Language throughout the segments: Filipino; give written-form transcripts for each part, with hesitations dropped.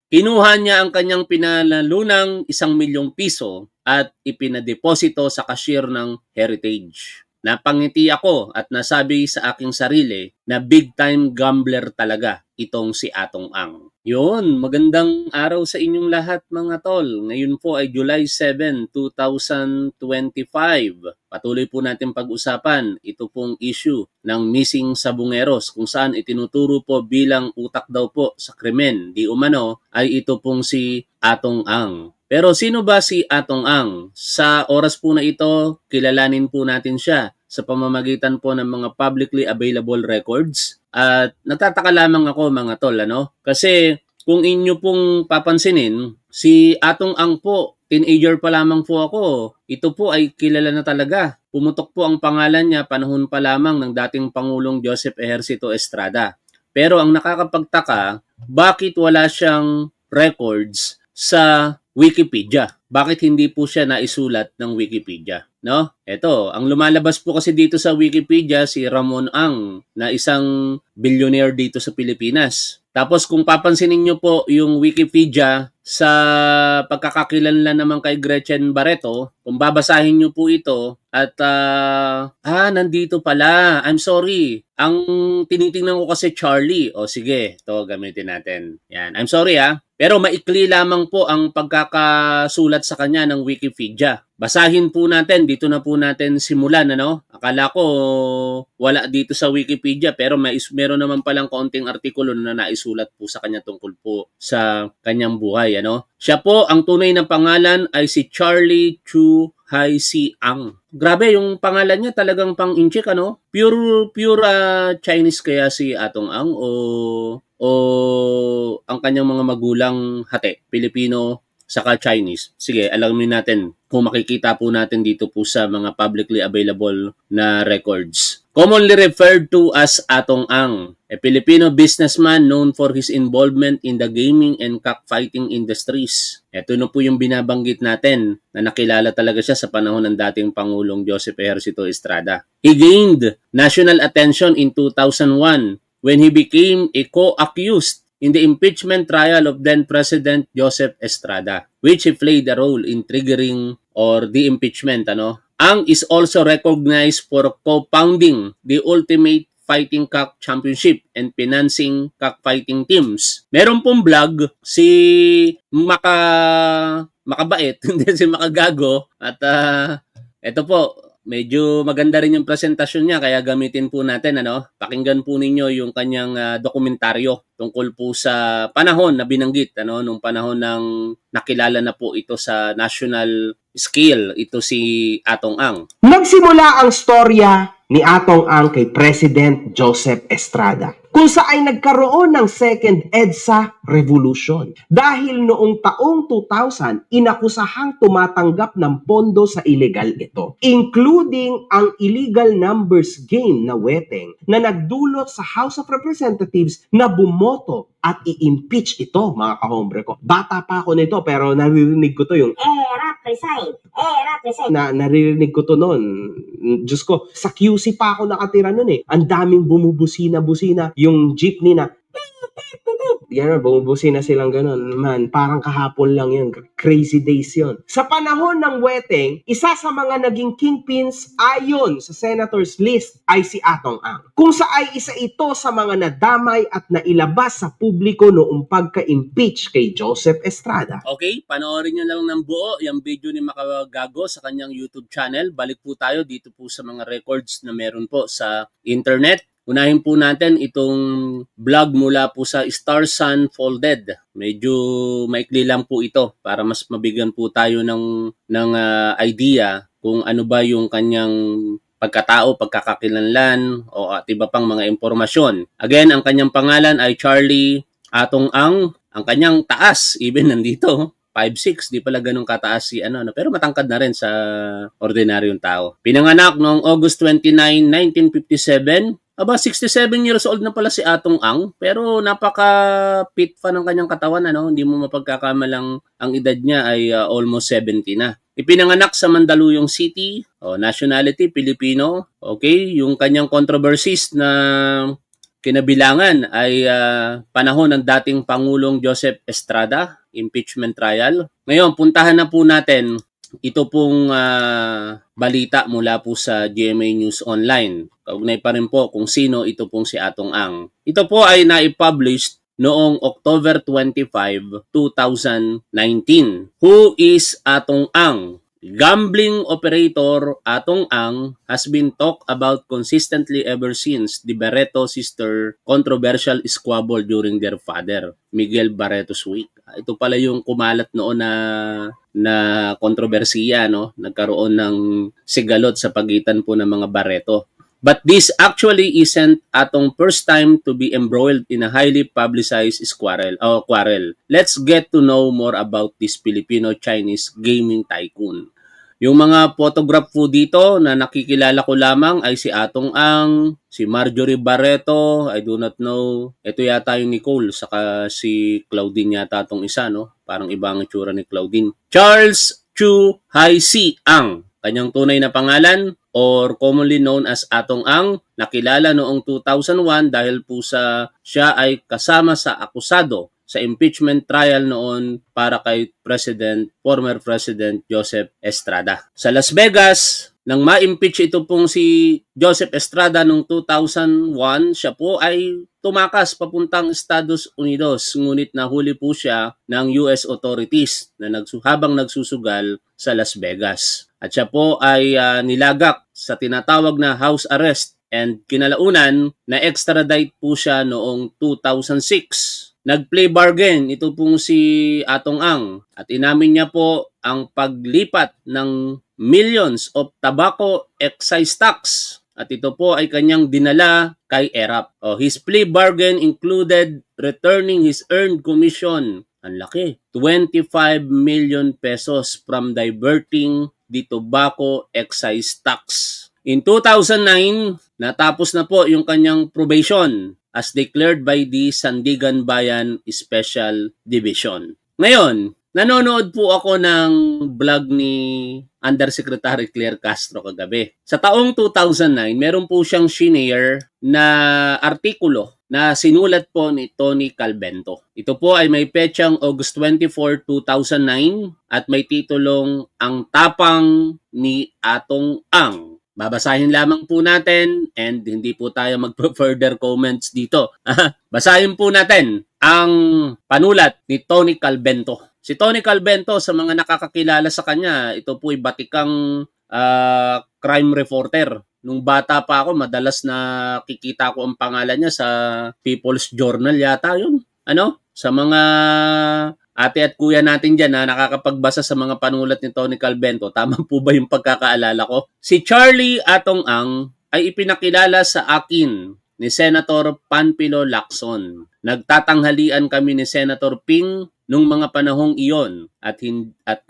Kinuha niya ang kanyang pinanalunang 1 milyong piso at ipinadeposito sa cashier ng Heritage. Napangiti ako at nasabi sa aking sarili na big time gambler talaga itong si Atong Ang. Yun, magandang araw sa inyong lahat mga tol. Ngayon po ay July 7, 2025. Patuloy po natin pag-usapan ito pong issue ng missing sabungeros kung saan itinuturo po bilang utak daw po sa krimen. Di umano ay ito pong si Atong Ang. Pero sino ba si Atong Ang? Sa oras po na ito, kilalanin po natin siya sa pamamagitan po ng mga publicly available records. At nagtataka lamang ako mga tol, Kasi kung inyo pong papansinin, si Atong Ang po, teenager pa lamang po ako. Ito po ay kilala na talaga. Pumutok po ang pangalan niya panahon pa lamang ng dating Pangulong Joseph Ejercito Estrada. Pero ang nakakapagtaka, bakit wala siyang records sa Wikipedia? Bakit hindi po siya naisulat ng Wikipedia? Ito, ang lumalabas po kasi dito sa Wikipedia si Ramon Ang na isang billionaire dito sa Pilipinas. Tapos kung papansinin niyo po yung Wikipedia sa pagkakakilanlan naman kay Gretchen Barreto, kung babasahin niyo po ito at nandito pala. I'm sorry. Ang tinitingnan ko kasi Charlie. O sige, ito gamitin natin. Yan. I'm sorry Pero maikli lamang po ang pagkakasulat sa kanya ng Wikipedia. Basahin po natin, dito na po natin simulan, Akala ko wala dito sa Wikipedia pero meron naman palang kaunting artikulo na naisulat po sa kanya tungkol po sa kanyang buhay, Siya po, ang tunay na pangalan ay si Charlie Chu Hai Si Ang. Grabe, yung pangalan niya talagang pang-inchik, Pure Chinese kaya si Atong Ang o ang kanyang mga magulang hati, Pilipino saka Chinese. Sige, alamin natin kung makikita po natin dito po sa mga publicly available na records. Commonly referred to as Atong Ang, a Filipino businessman known for his involvement in the gaming and cockfighting industries. Ito na po yung binabanggit natin na nakilala talaga siya sa panahon ng dating Pangulong Joseph Ejercito Estrada. He gained national attention in 2001 when he became a co-accused in the impeachment trial of then-President Joseph Estrada, which he played a role in triggering or the impeachment. Ang is also recognized for co-founding the Ultimate Fighting Cock Championship and financing cockfighting teams. Meron pong vlog si Makabait, hindi si Makagago. At ito po, medyo maganda rin yung presentasyon niya kaya gamitin po natin. Pakinggan po ninyo yung kanyang dokumentaryo tungkol po sa panahon na binanggit, nung panahon ng nakilala na po ito sa national scale, ito si Atong Ang. Nagsimula ang storya ni Atong Ang kay President Joseph Estrada, kung saan ay nagkaroon ng second EDSA revolution. Dahil noong taong 2000, inakusahang tumatanggap ng pondo sa illegal ito, including ang illegal numbers game na weteng na nagdulot sa House of Representatives na bumoto at i-impeach ito, mga kahombre ko. Bata pa ako nito pero naririnig ko to yung naririnig ko to noon. Diyos ko, sa QC pa ako nakatira noon Ang daming bumubusina-busina yung jeepney na yan, bumubusina silang ganun. Man, parang kahapon lang yun. Crazy days yun. Sa panahon ng weteng, isa sa mga naging kingpins ayon sa senator's list ay si Atong Ang. Kung sa ay isa ito sa mga nadamay at nailabas sa publiko noong pagka-impeach kay Joseph Estrada. Okay, panoorin nyo lang ng buo yung video ni Makagago sa kanyang YouTube channel. Balik po tayo dito po sa mga records na meron po sa internet. Unahin po natin itong vlog mula po sa Star Sun Folded. Medyo maikli lang po ito para mas mabigyan po tayo ng idea kung ano ba yung kanyang pagkatao, pagkakakilanlan o at iba pang mga impormasyon. Again, ang kanyang pangalan ay Charlie Atong Ang. Ang kanyang taas, even nandito, 5'6", di pala ganun kataas si pero matangkad na rin sa ordinaryong tao. Pinanganak noong August 29, 1957. 67 years old na pala si Atong Ang, pero napaka-fit pa ng kanyang katawan, Hindi mo mapagkakamalang ang edad niya ay almost 70 na. Ipinanganak sa Mandaluyong City, nationality, Pilipino. Okay, yung kanyang controversies na kinabilangan ay panahon ng dating Pangulong Joseph Estrada, impeachment trial. Ngayon, puntahan na po natin ito pong balita mula po sa GMA News Online. Kaugnay pa rin po kung sino ito pong si Atong Ang. Ito po ay naipublished noong October 25, 2019. Who is Atong Ang? Gambling operator Atong Ang has been talked about consistently ever since the Barreto sister controversial squabble during their father, Miguel Barreto's week. Ito pala yung kumalat noon na kontrobersiya, no? Nagkaroon ng sigalot sa pagitan po ng mga Barreto. But this actually isn't Atong first time to be embroiled in a highly publicized quarrel. Let's get to know more about this Filipino-Chinese gaming tycoon. Yung mga photograph po dito na nakikilala ko lamang ay si Atong Ang, si Marjorie Barreto, I do not know. Ito yata yung Nicole, saka si Claudine yata itong isa, no? Parang ibang itsura ni Claudine. Charles Chu Hai-si Ang, kanyang tunay na pangalan, or commonly known as Atong Ang, nakilala noong 2001 dahil po siya ay kasama sa akusado sa impeachment trial noon para kay former President Joseph Estrada. Sa Las Vegas, nang ma-impeach ito pong si Joseph Estrada noong 2001, siya po ay tumakas papuntang Estados Unidos. Ngunit nahuli po siya ng US authorities na habang nagsusugal sa Las Vegas. At siya po ay nilagak sa tinatawag na house arrest and kinalaunan na extradite po siya noong 2006. Nag-play bargain ito pong si Atong Ang at inamin niya po ang paglipat ng millions of tobacco excise tax at ito po ay kanyang dinala kay ERAP. His plea bargain included returning his earned commission, ang laki, 25 million pesos from diverting the tobacco excise tax. In 2009, natapos na po yung kanyang probation as declared by the Sandigan Bayan Special Division. Ngayon, nanonood po ako ng vlog ni Undersecretary Claire Castro kagabi. Sa taong 2009, meron po siyang shinare na artikulo na sinulat po ni Tony Calvento. Ito po ay may petsang August 24, 2009 at may titulong Ang Tapang ni Atong Ang. Babasahin lamang po natin and hindi po tayo mag-further comments dito. Basahin po natin ang panulat ni Tony Calvento. Si Tony Calvento, sa mga nakakakilala sa kanya, ito po ay batikang crime reporter. Nung bata pa ako, madalas nakikita ko ang pangalan niya sa People's Journal yata yun. Sa mga ate at kuya natin dyan na nakakapagbasa sa mga panulat ni Tony Calvento, tama po ba yung pagkakaalala ko? Si Charlie Atong Ang ay ipinakilala sa akin ni Senator Panfilo Lacson. Nagtatanghalian kami ni Senator Ping nung mga panahong iyon at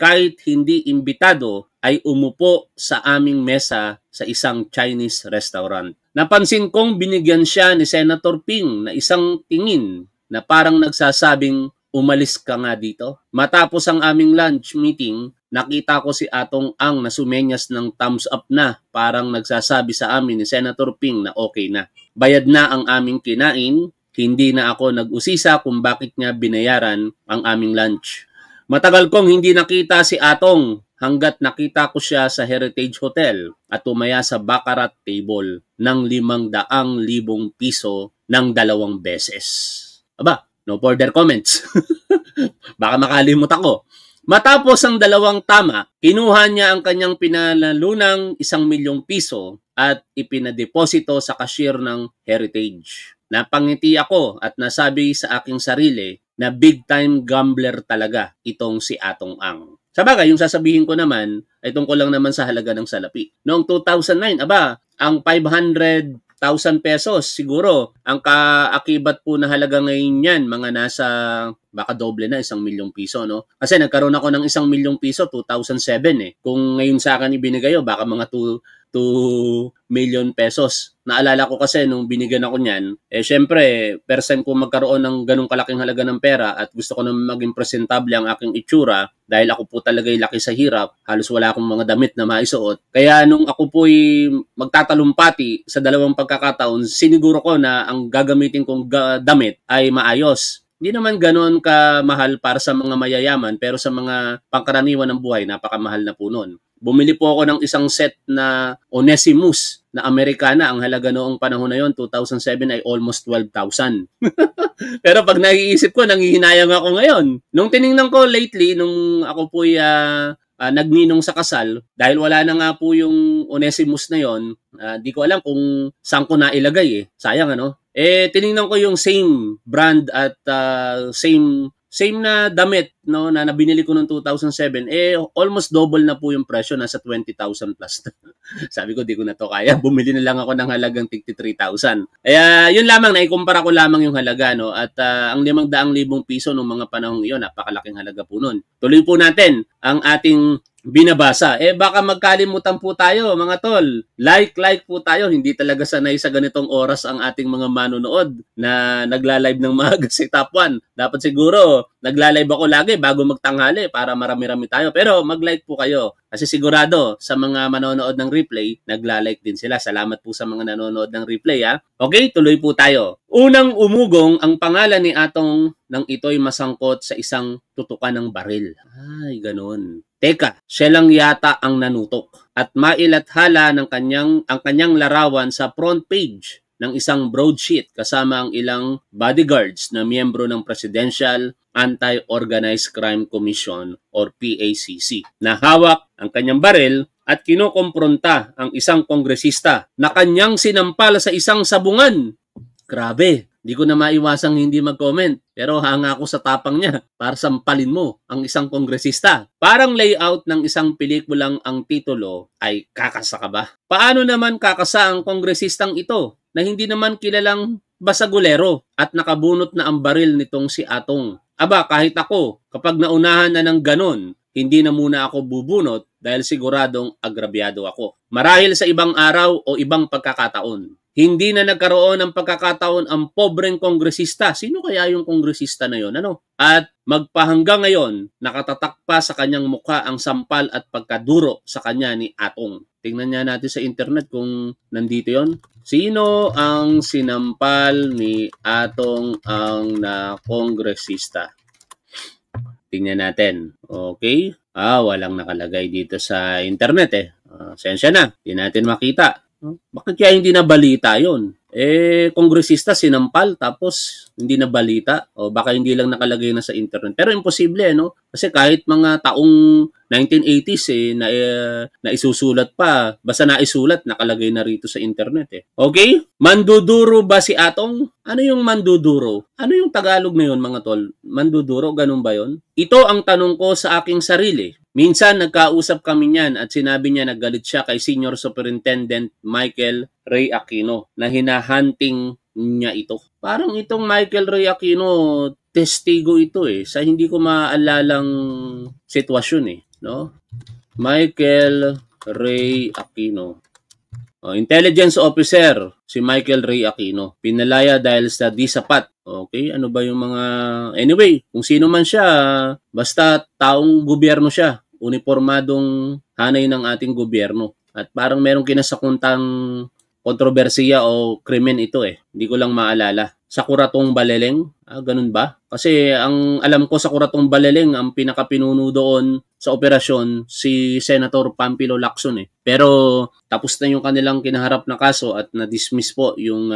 kahit hindi imbitado ay umupo sa aming mesa sa isang Chinese restaurant. Napansin kong binigyan siya ni Senator Ping na isang tingin na parang nagsasabing, umalis ka nga dito. Matapos ang aming lunch meeting, nakita ko si Atong Ang na sumenyas ng thumbs up na, parang nagsasabi sa amin ni Senator Ping na okay na. Bayad na ang aming kinain, hindi na ako nag-usisa kung bakit niya binayaran ang aming lunch. Matagal kong hindi nakita si Atong hanggat nakita ko siya sa Heritage Hotel at tumaya sa baccarat table ng 500,000 piso ng 2 beses. Aba, no further comments. Baka makalimut ako. Matapos ang 2 tama, kinuha niya ang kanyang pinalunang 1,000,000 piso at ipinadeposito sa cashier ng Heritage. Napangiti ako at nasabi sa aking sarili na big time gambler talaga itong si Atong Ang. Sabagay, yung sasabihin ko naman ay tungkol lang naman sa halaga ng salapi. Noong 2009, ang 500,000 pesos siguro ang kaakibat po na halaga ngayon yan, mga nasa baka doble na 1,000,000 piso, no? Kasi nagkaroon ako ng 1,000,000 piso 2007 eh. Kung ngayon sa akin ibinigay, baka mga 2 million pesos. Naalala ko kasi nung binigyan ako niyan, syempre, first time ko magkaroon ng ganung kalaking halaga ng pera at gusto ko na maging presentable ang aking itsura dahil ako po talaga laki sa hirap, halos wala akong mga damit na maisuot. Kaya nung ako po'y magtatalumpati sa dalawang pagkakataon, siniguro ko na ang gagamitin kong damit ay maayos. Hindi naman ganoon kamahal para sa mga mayayaman, pero sa mga pangkaraniwan ng buhay, napakamahal na po noon. Bumili po ako ng isang set na Onesimus na Amerikana. Ang halaga noong panahon na yon, 2007, ay almost 12,000. Pero pag naiisip ko, nanghihinayang ako ngayon. Nung tiningnan ko lately, nung ako po'y nagninong sa kasal, dahil wala na nga po yung Onesimus na yon, di ko alam kung saan ko nailagay eh. Sayang ano? Tiningnan ko yung same brand at same na damit no na binili ko noong 2007, almost double na po yung presyo, nasa 20,000 plus. Sabi ko, di ko na to kaya. Bumili na lang ako ng halagang 53,000. Kaya yun lamang, naikumpara ko lamang yung halaga, no? At ang 500,000 piso noong mga panahong iyon, napakalaking halaga po noon. Tuloy po natin ang ating binabasa. Baka magkalimutan po tayo, mga tol. Like po tayo. Hindi talaga sanay sa ganitong oras ang ating mga manonood na nagla-live ng mga si Top 1. Dapat siguro, nagla-live ako lagi bago magtanghali para marami-rami tayo. Pero mag-like po kayo. Kasi sigurado, sa mga manonood ng replay, nagla-like din sila. Salamat po sa mga nanonood ng replay, ha? Okay, tuloy po tayo. Unang umugong ang pangalan ni Atong nang ito'y masangkot sa isang tutukan ng baril. Ay, ganun. Teka, siya lang yata ang nanutok at mailathala ng ang kanyang larawan sa front page ng isang broadsheet kasama ang ilang bodyguards na miyembro ng Presidential Anti-Organized Crime Commission or PACC na hawak ang kanyang baril at kinokompronta ang isang kongresista na kanyang sinampal sa isang sabungan. Grabe! Di ko na maiwasang hindi mag-comment, pero hanga ako sa tapang niya para sampalin mo ang isang kongresista. Parang layout ng isang pelikulang ang titulo ay kakasa ka ba? Paano naman kakasa ang kongresistang ito na hindi naman kilalang basagulero at nakabunot na ang baril nitong si Atong? Aba, kahit ako, kapag naunahan na ng ganon, hindi na muna ako bubunot dahil siguradong agrabyado ako. Marahil sa ibang araw o ibang pagkakataon. Hindi na nagkaroon ng pagkakataon ang pobreng kongresista. Sino kaya yung kongresista na yon? Ano? At magpahanggang ngayon, nakatatak pa sa kanyang mukha ang sampal at pagkaduro sa kanya ni Atong. Tingnan niya natin sa internet kung nandito yon. Sino ang sinampal ni Atong ang na kongresista? Tingnan natin. Okay? Walang nakalagay dito sa internet eh. Sensya na. Hindi natin makita. Bakit kaya hindi na balita yon? Kongresista sinampal tapos hindi na balita o baka hindi lang nakalagay na sa internet. Pero imposible, no? Kasi kahit mga taong 1980s na isusulat pa, basta naisulat nakalagay na rito sa internet . Okay? Manduduro ba si Atong? Ano yung manduduro? Ano yung Tagalog na yon, mga tol? Manduduro, ganun ba yon? Ito ang tanong ko sa aking sarili. Minsan nagkausap kami niyan at sinabi niya naggalit siya kay Senior Superintendent Michael Ray Aquino na hinahunting niya ito. Parang itong Michael Ray Aquino, testigo ito sa hindi ko maalalang sitwasyon no? Michael Ray Aquino. Intelligence officer si Michael Ray Aquino. Pinalaya dahil sa di sapat. Okay, ano ba yung mga... Anyway, kung sino man siya, basta taong gobyerno siya. Uniformadong hanay ng ating gobyerno. At parang merong kinasakuntang kontrobersiya o krimen ito Hindi ko lang maalala. Sa Kuratong Baleleng? Ganun ba? Kasi ang alam ko sa Kuratong Baleleng, ang pinakapinuno doon sa operasyon si Senator Pampilo Lacson Pero tapos na yung kanilang kinaharap na kaso at na-dismiss po yung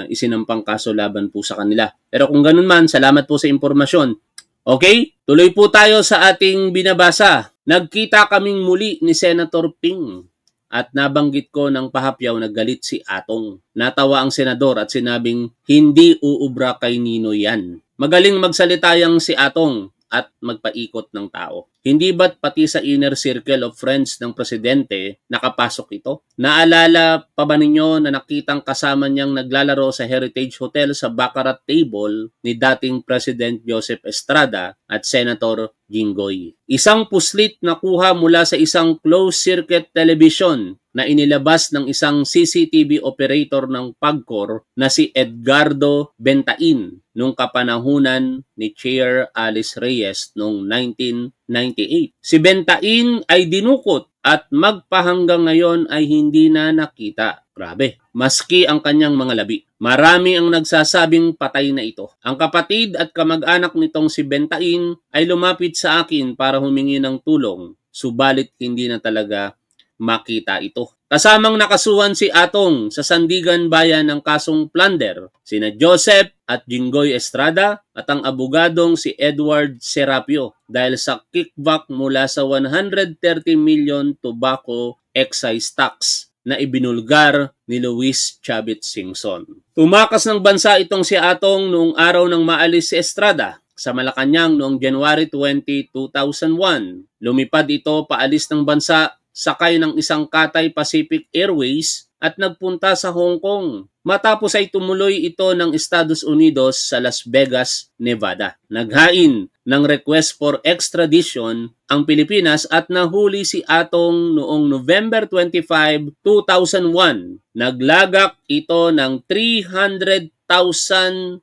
isinampang kaso laban po sa kanila. Pero kung ganun man, salamat po sa impormasyon. Okay? Tuloy po tayo sa ating binabasa. Nagkita kaming muli ni Senator Ping at nabanggit ko ng pahapyaw na galit si Atong. Natawa ang senador at sinabing hindi uubra kay Ninoy yan. Magaling magsalita yang si Atong at magpaikot ng tao. Hindi ba't pati sa inner circle of friends ng presidente nakapasok ito? Naalala pa ba ninyo na nakitang kasama niyang naglalaro sa Heritage Hotel sa baccarat table ni dating President Joseph Estrada at Senator Jinggoy. Isang puslit na kuha mula sa isang closed-circuit television na inilabas ng isang CCTV operator ng PAGCOR na si Edgardo Bentain nung kapanahunan ni Chair Alice Reyes noong 1998. Si Bentain ay dinukot at magpahanggang ngayon ay hindi na nakita. Grabe, maski ang kanyang mga labi. Marami ang nagsasabing patay na ito. Ang kapatid at kamag-anak nitong si Bentain ay lumapit sa akin para humingi ng tulong, subalit hindi na talaga makita ito. Kasamang nakasuhan si Atong sa Sandigan Bayan ng kasong plunder, sina Joseph at Jinggoy Estrada at ang abogadong si Edward Serapio dahil sa kickback mula sa 130 million tobacco excise tax na ibinulgar ni Luis Chavit Singson. Tumakas ng bansa itong si Atong noong araw ng maalis si Estrada sa Malacanang noong January 20, 2001. Lumipad ito paalis ng bansa sakay ng isang Cathay Pacific Airways at nagpunta sa Hong Kong. Matapos ay tumuloy ito ng Estados Unidos sa Las Vegas, Nevada. Naghain ng request for extradition ang Pilipinas at nahuli si Atong noong November 25, 2001. Naglagak ito ng $300,000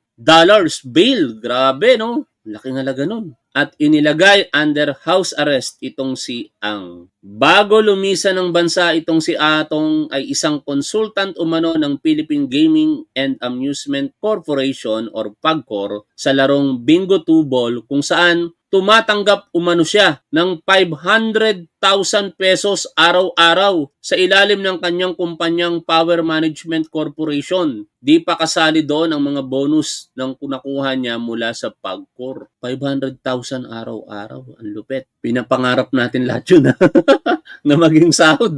bail. Grabe, no? Laking halaga nun. At inilagay under house arrest itong si Ang. Bago lumisan ng bansa itong si Atong ay isang consultant umano ng Philippine Gaming and Amusement Corporation or PAGCOR sa larong Bingo 2 Ball kung saan tumatanggap umano siya ng 500,000 pesos araw-araw sa ilalim ng kanyang kumpanyang Power Management Corporation. Di pa kasali doon ang mga bonus ng nakuha niya mula sa PAGCOR. 500,000 araw-araw. Ang lupet. Pinapangarap natin lahat yun na maging sahod.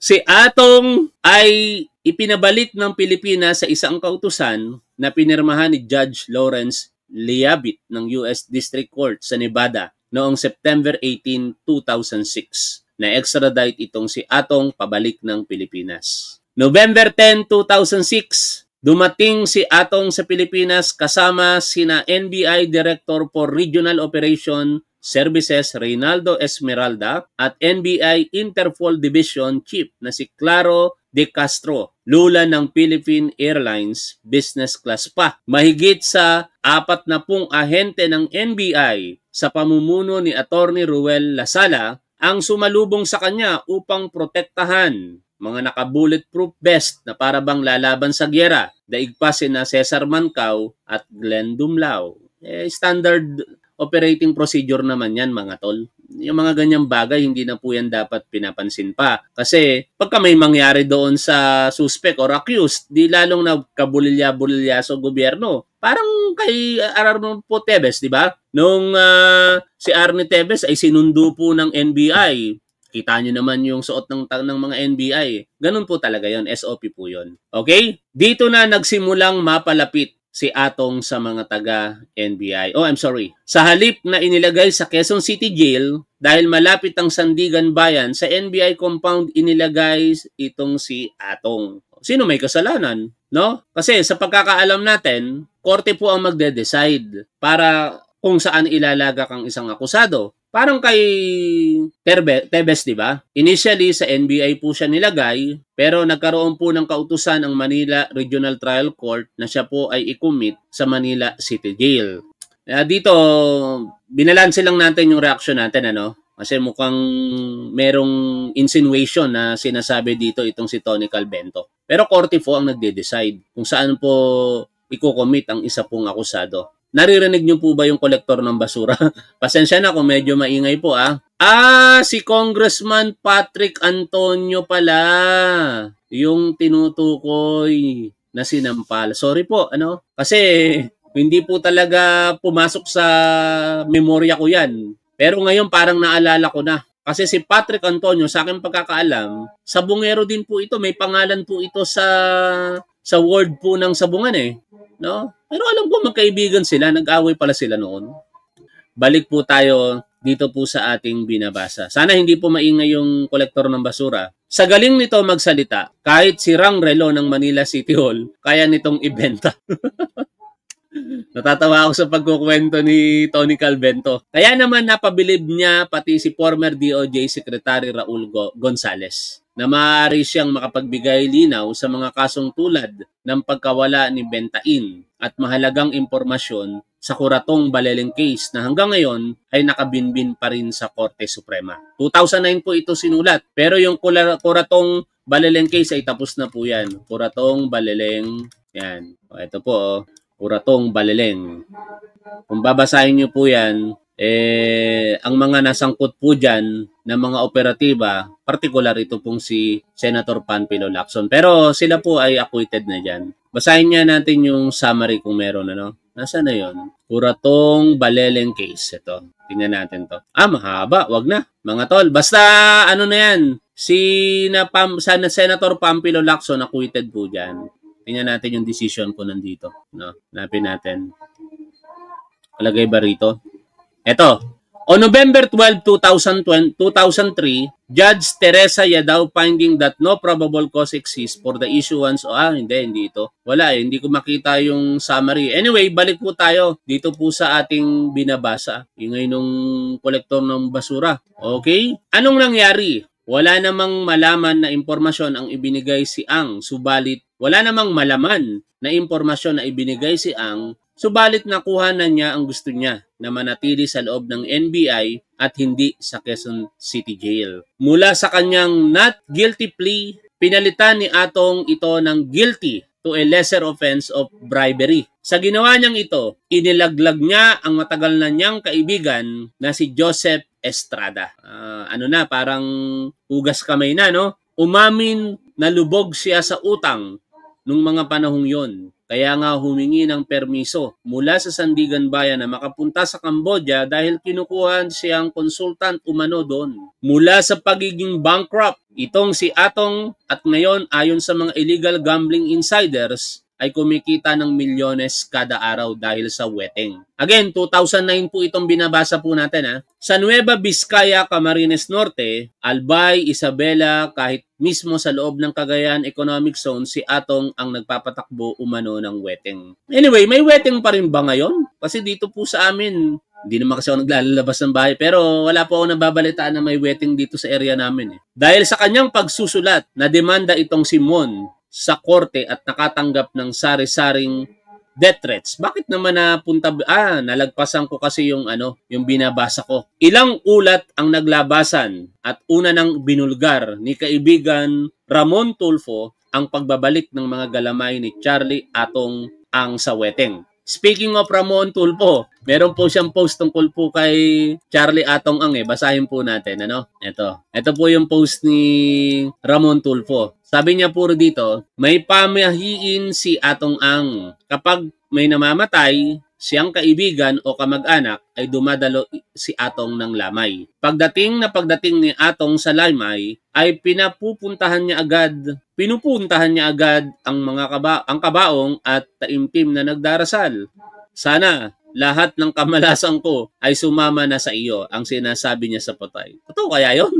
Si Atong ay ipinabalik ng Pilipinas sa isang kautusan na pinirmahan ni Judge Lawrence Liabit ng U.S. District Court sa Nevada noong September 18, 2006 na extradite itong si Atong pabalik ng Pilipinas. November 10, 2006, dumating si Atong sa Pilipinas kasama sina NBI Director for Regional Operation Services Reynaldo Esmeralda at NBI Interpol Division Chief na si Claro De Castro, lula ng Philippine Airlines Business Class pa. Mahigit sa 40 ahente ng NBI sa pamumuno ni Attorney Ruel Lasala ang sumalubong sa kanya upang protektahan mga naka-bulletproof vest na parabang lalaban sa gyera. Daig pa sina Cesar Mancao at Glenn Dumlao. Standard operating procedure naman yan mga tol. Yung mga ganyang bagay, hindi na po yan dapat pinapansin pa. Kasi pagka may mangyari doon sa suspect or accused, di lalong nagkabulilya-bulilya sa gobyerno. Parang kay Arnolfo Teves, di ba? Nung si Arnie Teves ay sinundo po ng NBI. Kita nyo naman yung suot ng mga NBI. Ganun po talaga yon, SOP po yon. Okay? Dito na nagsimulang mapalapit si Atong sa mga taga-NBI. Sa halip na inilagay sa Quezon City Jail, dahil malapit ang Sandigan Bayan, sa NBI compound inilagay itong si Atong. Sino may kasalanan? No? Kasi sa pagkakaalam natin, korte po ang magde-decide para kung saan ilalagak ang isang akusado. Parang kay Teves, di ba? Initially, sa NBI po siya nilagay, pero nagkaroon po ng kautusan ang Manila Regional Trial Court na siya po ay i-commit sa Manila City Jail. Dito, binalanse lang natin yung reaction natin, ano? Kasi mukhang merong insinuation na sinasabi dito itong si Tony Calvento. Pero korte po ang nagde-decide kung saan po i-commit ang isa pong akusado. Naririnig niyo po ba yung kolektor ng basura? Pasensya na kung medyo maingay po si Congressman Patrick Antonio pala. Yung tinutukoy na sinampal. Sorry po, kasi hindi po talaga pumasok sa memorya ko yan. Pero ngayon parang naalala ko na. Kasi si Patrick Antonio, sa aking pagkakaalam, sabungero din po ito. May pangalan po ito sa ward po ng sabungan no? Pero alam ko magkaibigan sila, nag-away pala sila noon. Balik po tayo dito po sa ating binabasa. Sana hindi po maingay yung kolektor ng basura. Sa galing nito magsalita, kahit si Rang Relo ng Manila City Hall, kaya nitong ibenta. Natatawa ako sa pagkukwento ni Tony Calvento. Kaya naman napabilib niya pati si former DOJ Secretary Raul Gonzales na maaari siyang makapagbigay linaw sa mga kasong tulad ng pagkawala ni Bentain at mahalagang impormasyon sa Kuratong Baleleng case na hanggang ngayon ay nakabinbin pa rin sa Korte Suprema. 2009 po ito sinulat, pero yung Kuratong Baleleng case ay tapos na po yan. Kuratong Baleleng, yan. O, ito po, Kuratong Baleleng. Kung babasahin nyo po yan, ang mga nasangkot po dyan ng mga operatiba, particular ito pong si Senator Panfilo Lacson. Pero sila po ay acquitted na dyan. Basahin niya natin yung summary kung meron, ano? Nasaan na yun? Kuratong Baleleng case. Ito. Tingnan natin to. Mahaba. Wag na. Mga tol. Basta, ano na yan? Senator Panfilo Lacson acquitted po dyan. Tingnan natin yung decision po nandito. No? Hanapin natin. Alagay ba rito? Ito. On November 12, 2003, Judge Teresa Yadao finding that no probable cause exists for the issuance hindi ito. Wala hindi ko makita yung summary. Anyway, balik po tayo dito po sa ating binabasa. Ingay nung kolektor ng basura. Okay? Anong nangyari? Wala namang malaman na impormasyon ang ibinigay si Ang, subalit wala namang malaman na impormasyon na ibinigay si Ang, subalit nakuha na niya ang gusto niya na manatili sa loob ng NBI at hindi sa Quezon City Jail. Mula sa kanyang not guilty plea, pinalitan ni Atong ito ng guilty to a lesser offense of bribery. Sa ginawa niyang ito, inilaglag niya ang matagal na niyang kaibigan na si Joseph Estrada. Parang hugas kamay na, no? Umamin na lubog siya sa utang nung mga panahong yon. Kaya nga humingi ng permiso mula sa Sandigan Bayan na makapunta sa Cambodia dahil kinukuhan siyang consultant umano doon. Mula sa pagiging bankrupt, itong si Atong at ngayon ayon sa mga illegal gambling insiders ay kumikita ng milyones kada araw dahil sa weteng. Again, 2009 po itong binabasa po natin. Sa Nueva Vizcaya, Camarines Norte, Albay, Isabela, kahit mismo sa loob ng Cagayan Economic Zone, si Atong ang nagpapatakbo umano ng weteng. Anyway, may weteng pa rin ba ngayon? Kasi dito po sa amin, hindi naman kasi ako naglalabas ng bahay, pero wala po ako nababalitaan na may weteng dito sa area namin. Dahil sa kanyang pagsusulat na demanda itong si Mon sa korte at nakatanggap ng sari-saring death threats. Bakit naman nalagpasan ko kasi yung binabasa ko. Ilang ulat ang naglabasan at una nang binulgar ni kaibigan Ramon Tulfo ang pagbabalik ng mga galamay ni Charlie Atong Ang sa weteng. Speaking of Ramon Tulfo, meron po siyang post tungkol po kay Charlie Atong Ang Basahin po natin, Ito po yung post ni Ramon Tulfo. Sabi niya puro dito, may pamahiin si Atong Ang. Kapag may namamatay, siyang kaibigan o kamag-anak ay dumadalo si Atong ng lamay. Pagdating ni Atong sa lamay, ay pinupuntahan niya agad ang kabaong at taimtim na nagdarasal. Sana lahat ng kamalasan ko ay sumama na sa iyo, ang sinasabi niya sa patay. Totoo kaya yun?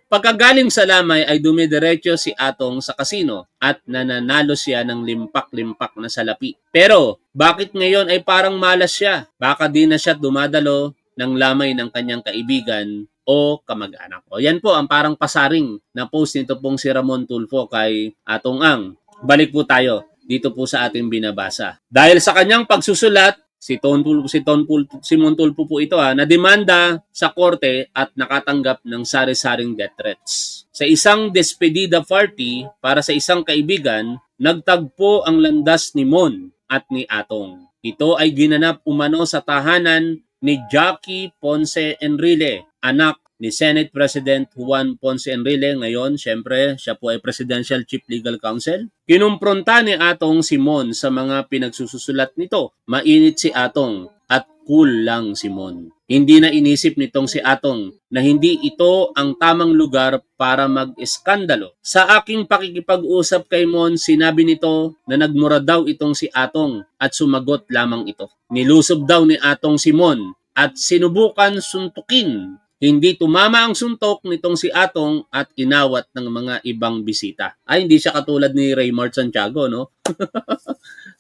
Pagkagaling sa lamay ay dumidiretso si Atong sa kasino at nananalo siya ng limpak-limpak na salapi. Pero bakit ngayon ay parang malas siya? Baka di na siya dumadalo ng lamay ng kanyang kaibigan o kamag-anak. O yan po ang parang pasaring na post nito pong si Ramon Tulfo kay Atong Ang. Balik po tayo dito po sa ating binabasa. Dahil sa kanyang pagsusulat, Simon Tulfo po ito na demanda sa korte at nakatanggap ng sari-saring death threats. Sa isang despedida party para sa isang kaibigan, nagtagpo ang landas ni Mon at ni Atong. Ito ay ginanap umano sa tahanan ni Jackie Ponce Enrile, anak ni Senate President Juan Ponce Enrile. Ngayon, syempre, siya po ay Presidential Chief Legal Counsel. Kinumpronta ni Atong si Mon sa mga pinagsusulat nito. Mainit si Atong at cool lang si Mon. Hindi na inisip nitong si Atong na hindi ito ang tamang lugar para mag-eskandalo. Sa aking pakikipag-usap kay Mon, sinabi nito na nagmura daw itong si Atong at sumagot lamang ito. Nilusob daw ni Atong si Mon at sinubukan suntukin hindi tumama ang suntok nitong si Atong at inawat ng mga ibang bisita. Ay, hindi siya katulad ni Raymart Santiago, no?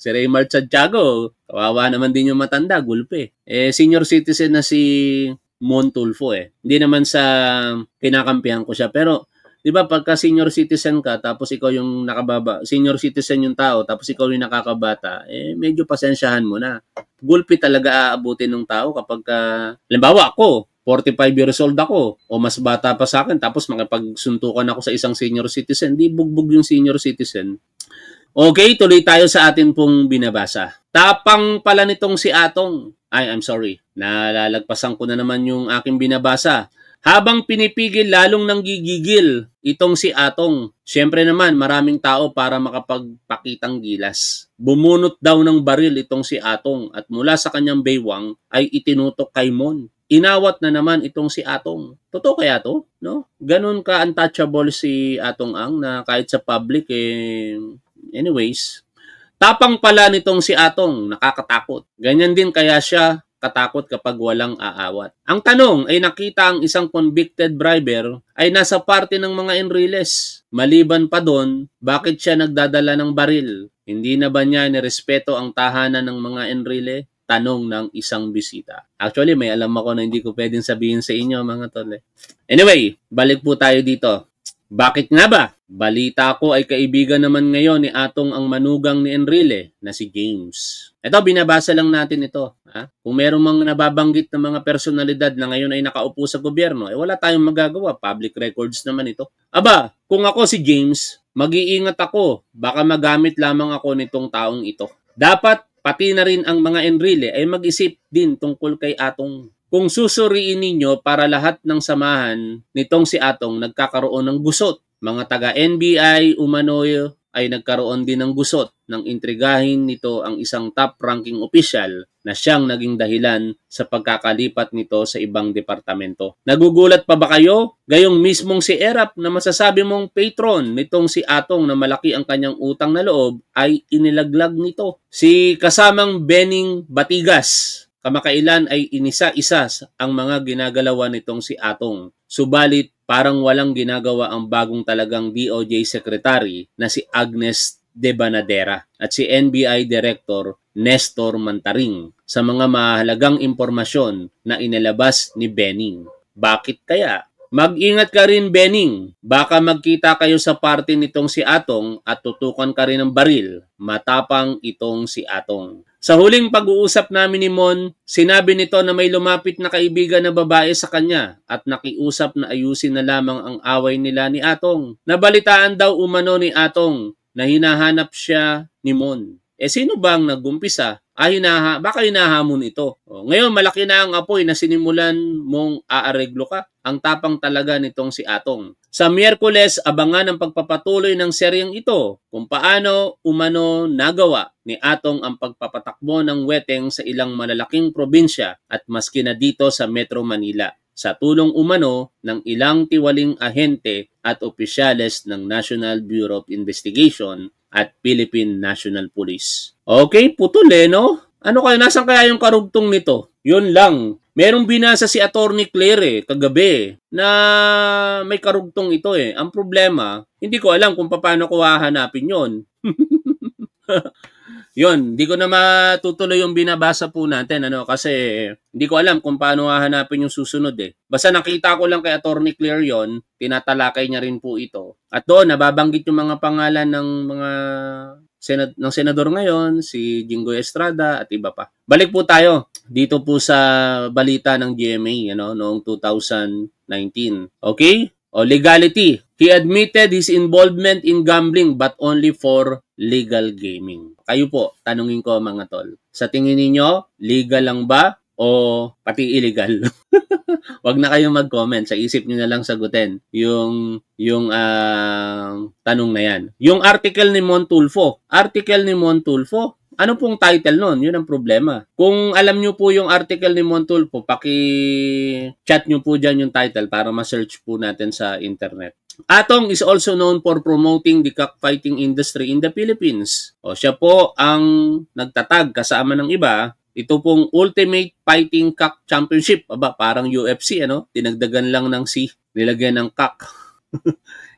Si Raymart Santiago, kawawa naman din yung matanda, gulpe. Senior citizen na si Mon Tulfo eh. Hindi naman sa kinakampihan ko siya, pero 'di ba pagka senior citizen ka tapos ikaw yung nakababa, senior citizen yung tao tapos ikaw yung nakakabata, medyo pasensyahan mo na. Gulpi talaga aabutin ng tao kapag halimbawa ako, 45 years old ako o mas bata pa sa akin tapos makipagsuntukan ako sa isang senior citizen, di bugbog yung senior citizen. Okay, tuloy tayo sa atin pong binabasa. Tapang pala nitong si Atong. I'm sorry. Nalalagpasan ko na naman yung aking binabasa. Habang pinipigil lalong nanggigigil itong si Atong. Siyempre naman maraming tao para makapagpakitang gilas. Bumunot daw ng baril itong si Atong at mula sa kanyang baywang ay itinutok kay Mon. Inawat na naman itong si Atong. Totoo kaya to? No? Ganun ka untouchable si Atong Ang na kahit sa public anyways, tapang pala nitong si Atong, nakakatakot. Ganyan din kaya siya katakot kapag walang aawat. Ang tanong ay nakita ang isang convicted briber ay nasa parte ng mga Enriles. Maliban pa doon, bakit siya nagdadala ng baril? Hindi na ba niya nirespeto ang tahanan ng mga Enrile? Tanong ng isang bisita. Actually, may alam ako na hindi ko pwedeng sabihin sa inyo mga tol. Anyway, balik po tayo dito. Bakit nga ba? Balita ko ay kaibigan naman ngayon ni Atong ang manugang ni Enrile na si James. Ito, binabasa lang natin ito. Kung meron mang nababanggit ng mga personalidad na ngayon ay nakaupo sa gobyerno, wala tayong magagawa. Public records naman ito. Aba, kung ako si James, mag-iingat ako. Baka magamit lamang ako nitong taong ito. Dapat pati na rin ang mga Enrile ay mag-isip din tungkol kay Atong. Kung susuriin ninyo para lahat ng samahan nitong si Atong nagkakaroon ng gusot. Mga taga-NBI umanoy ay nagkaroon din ng gusot nang intrigahin nito ang isang top-ranking official na siyang naging dahilan sa pagkakalipat nito sa ibang departamento. Nagugulat pa ba kayo? Gayong mismong si Erap na masasabi mong patron nitong si Atong na malaki ang kanyang utang na loob ay inilaglag nito. Si kasamang Benning Batigas kamakailan ay inisa-isa ang mga ginagalawan nitong si Atong. Subalit parang walang ginagawa ang bagong talagang DOJ Secretary na si Agnes de Banadera at si NBI Director Nestor Mantaring sa mga mahalagang impormasyon na inilabas ni Benning. Bakit kaya? Mag-ingat ka rin, Benning. Baka magkita kayo sa party nitong si Atong at tutukan ka rin ng baril. Matapang itong si Atong. Sa huling pag-uusap namin ni Mon, sinabi nito na may lumapit na kaibigan na babae sa kanya at nakiusap na ayusin na lamang ang away nila ni Atong. Nabalitaan daw umano ni Atong na hinahanap siya ni Mon. Sino bang nag-umpisa? Baka hinahamon ito. Ngayon, malaki na ang apoy na sinimulan mong aareglo ka. Ang tapang talaga nitong si Atong. Sa Miyerkules, abangan ang pagpapatuloy ng seryeng ito kung paano umano nagawa ni Atong ang pagpapatakbo ng weteng sa ilang malalaking probinsya at maski na dito sa Metro Manila sa tulong umano ng ilang tiwaling ahente at opisyales ng National Bureau of Investigation at Philippine National Police. Okay, putol no? Ano kaya, nasan kaya yung karugtong nito? Yun lang. Merong binasa si Attorney Claire kagabi na may karugtong ito Ang problema, hindi ko alam kung paano ko hahanapin yon. Yun, hindi ko na matutuloy yung binabasa po natin kasi hindi ko alam kung paano hahanapin yung susunod Basta nakita ko lang kay Attorney Claire yon, tinatalakay niya rin po ito. At doon nababanggit yung mga pangalan ng mga senador ngayon, si Jinggoy Estrada at iba pa. Balik po tayo dito po sa balita ng GMA noong 2019. Okay? Legality. He admitted his involvement in gambling but only for legal gaming. Kayo po, tanungin ko mga tol. Sa tingin ninyo, legal lang ba o pati illegal? Wag na kayong mag-comment. Sa isip niyo na lang sagutin yung tanong na yan. Yung article ni Mon Tulfo. Ano pong title nun? Yun ang problema. Kung alam nyo po yung article ni Mon Tulfo, paki-chat nyo po dyan yung title para ma-search po natin sa internet. Atong is also known for promoting the cockfighting industry in the Philippines. Siya po ang nagtatag kasama ng iba Ito pong Ultimate Fighting Cock Championship. Aba, parang UFC, ano? Dinagdagan lang ng C, nilagyan ng cock.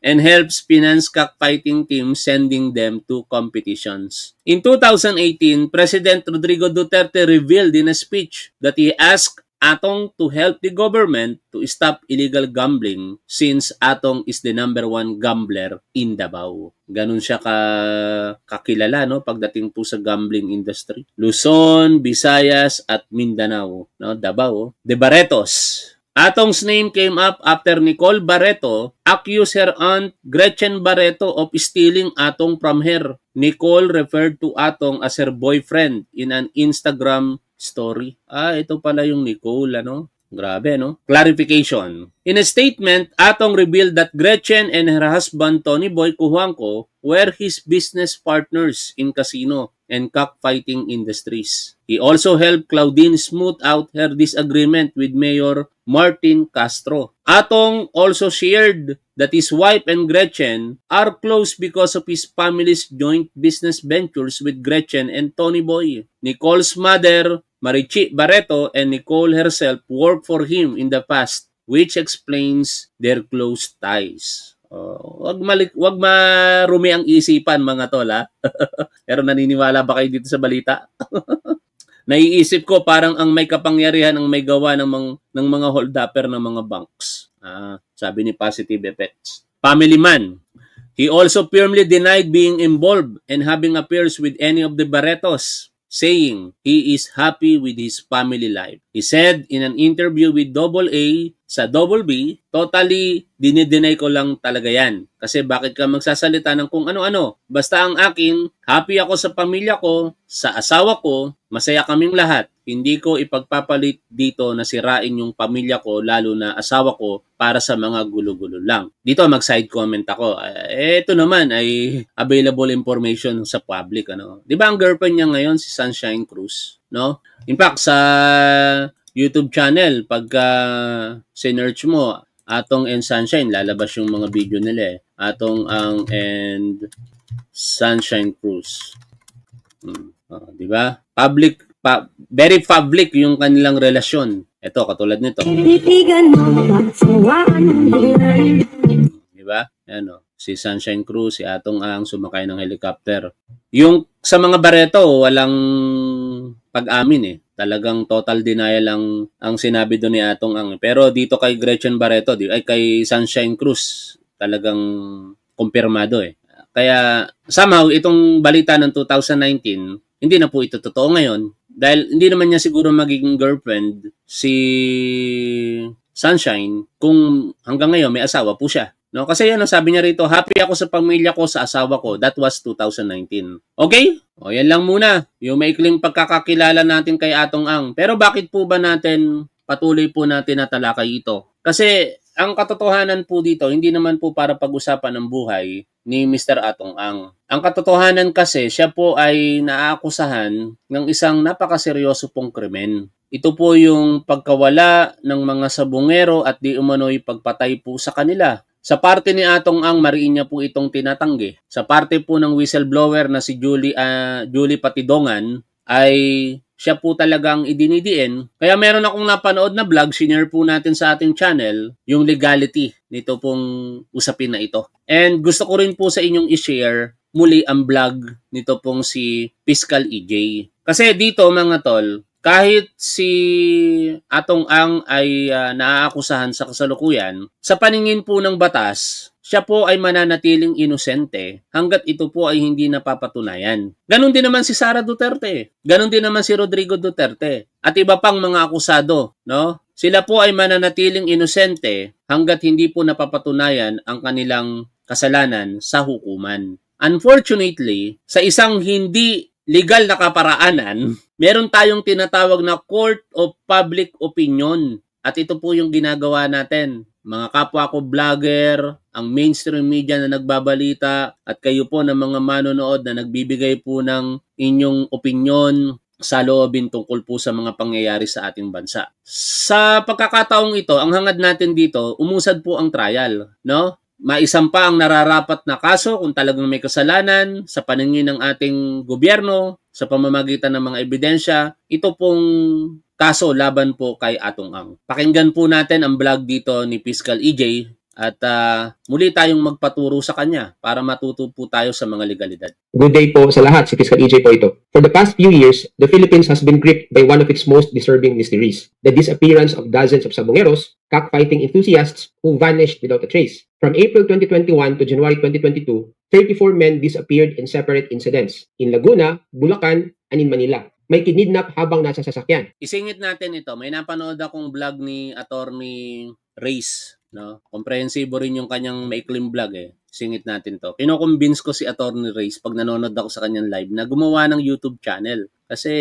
And helps finance cockfighting teams, sending them to competitions. In 2018, President Rodrigo Duterte revealed in a speech that he asked Atong to help the government to stop illegal gambling since Atong is the #1 gambler in Davao. Ganun siya kakilala, no, pagdating po sa gambling industry. Luzon, Visayas at Mindanao, no, Davao. De Barretos. Atong's name came up after Nicole Barreto accused her aunt Gretchen Barreto of stealing Atong from her. Nicole referred to Atong as her boyfriend in an Instagram story. Ito pala yung Nicole, ano? Grabe, no? Clarification. In a statement, Atong revealed that Gretchen and her husband Tony Boy Cujuangco were his business partners in casino and cockfighting industries. He also helped Claudine smooth out her disagreement with Mayor Martin Castro. Atong also shared that his wife and Gretchen are close because of his family's joint business ventures with Gretchen and Tony Boy. Nicole's mother, Marichi Barreto, and Nicole herself worked for him in the past, which explains their close ties. Wag marumi ang isipan, mga tol, ha? Pero naniniwala ba kayo dito sa balita? Naiisip ko parang ang may kapangyarihan ang may gawa ng mga hold-upper ng mga banks. Sabi ni Positive Effects. Family man. He also firmly denied being involved and having affairs with any of the Barretos, saying he is happy with his family life. He said in an interview with AA sa Double B, totally dinideny ko lang talaga yan. Kasi bakit ka magsasalita ng kung ano-ano? Basta ang akin, happy ako sa pamilya ko, sa asawa ko, masaya kaming lahat. Hindi ko ipagpapalit dito na sirain yung pamilya ko, lalo na asawa ko, para sa mga gulo-gulo lang. Dito mag-side comment ako. Ito naman ay available information sa public. Ano? Di ba ang girlfriend niya ngayon, si Sunshine Cruz? No? In fact, sa YouTube channel, pagka sinearch mo, Atong and Sunshine, lalabas yung mga video nila eh. Atong Ang and Sunshine Cruz. Di ba? Very public yung kanilang relasyon. Ito, katulad nito. Di ba? Ano, si Sunshine Cruz, si Atong Ang, sumakay ng helicopter. Yung sa mga Barreto, walang pag-amin eh. Talagang total denial ang sinabi doon ni Atong Ang. Pero dito kay Gretchen Barreto, kay Sunshine Cruz, talagang kumpirmado eh. Kaya somehow itong balita ng 2019, hindi na po ito totoo ngayon. Dahil hindi naman niya siguro magiging girlfriend si Sunshine kung hanggang ngayon may asawa po siya. No, kasi yan ang sabi niya rito, happy ako sa pamilya ko, sa asawa ko. That was 2019. Okay? O yan lang muna. Yung maikling pagkakakilala natin kay Atong Ang. Pero bakit po ba natin patuloy po natin na talakay ito? Kasi ang katotohanan po dito, hindi naman po para pag-usapan ng buhay ni Mr. Atong Ang. Ang katotohanan kasi, siya po ay naaakusahan ng isang napakaseryoso pong krimen. Ito po yung pagkawala ng mga sabungero at di umano'y pagpatay po sa kanila. Sa parte ni Atong Ang, mariin niya po itong tinatanggi. Sa parte po ng whistleblower na si Julie Patidongan, ay siya po talagang idinidiin. Kaya meron akong napanood na vlog, sinare po natin sa ating channel, yung legality nito pong usapin na ito. And gusto ko rin po sa inyong i-share muli ang vlog nito pong si Fiscal EJ. Kasi dito mga tol, kahit si Atong Ang ay naaakusahan sa kasalukuyan, sa paningin po ng batas, siya po ay mananatiling inosente hanggat ito po ay hindi napapatunayan. Ganon din naman si Sara Duterte. Ganon din naman si Rodrigo Duterte. At iba pang mga akusado, no? Sila po ay mananatiling inosente hanggat hindi po napapatunayan ang kanilang kasalanan sa hukuman. Unfortunately, sa isang hindi legal na kaparaanan, meron tayong tinatawag na Court of Public Opinion. At ito po yung ginagawa natin. Mga kapwa ko vlogger, ang mainstream media na nagbabalita, at kayo po ng mga manonood na nagbibigay po ng inyong opinion sa loobin tungkol po sa mga pangyayari sa ating bansa. Sa pagkakataong ito, ang hangad natin dito, umusad po ang trial, no? Maisampa ang nararapat na kaso kung talagang may kasalanan sa paningin ng ating gobyerno sa pamamagitan ng mga ebidensya, ito pong kaso laban po kay Atong Ang. Pakinggan po natin ang vlog dito ni Fiscal EJ at muli tayong magpaturo sa kanya para matuto po tayo sa mga legalidad. Good day po sa lahat, si Fiscal EJ po ito. For the past few years, the Philippines has been gripped by one of its most disturbing mysteries, the disappearance of dozens of sabongeros, cockfighting enthusiasts who vanished without a trace. From April 2021 to January 2022, 34 men disappeared in separate incidents in Laguna, Bulacan, and in Manila. May kinidnap habang nasa sasakyan. Isingit natin ito. May napanood akong vlog ni Attorney Reyes. No? Komprehensibo rin yung kanyang maikling vlog eh. Singit natin to. Kino-convince ko si Attorney Reyes pag nanonood ako sa kanyang live na gumawa ng YouTube channel. Kasi